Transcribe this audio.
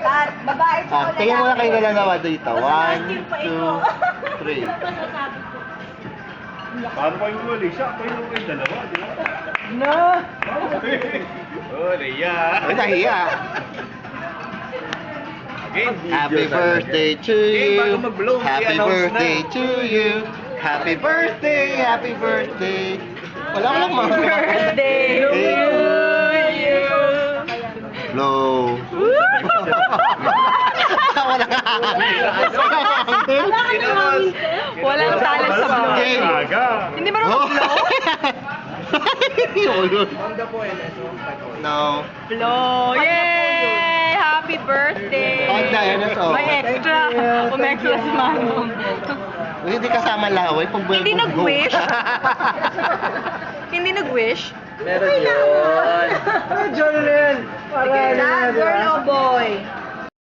At babae po. Tingnan mo na kayo nalalawa dito. 1, 2, 3. Masasabi ko. Paano kayo huli? Siya, kayo kayo dalawa, di ba? No! Oh, Rhea. Ay, nahiya. Again, Happy birthday to Okay, bago you. mag-blow, Happy i-announce birthday na. to you. Happy birthday, happy birthday. Wala ko lang mga Birthday to you! Blow. Wala ka. Walang talent sa blow. Okay. Aga. Hindi marunong blow? No. Blow! Yay! Happy birthday! Honda, yan na to. May extra. Umextra si Manong. Hindi kasama laway. Pag Hindi nag-wish? Hindi nag-wish? Meron yun. Girl o boy?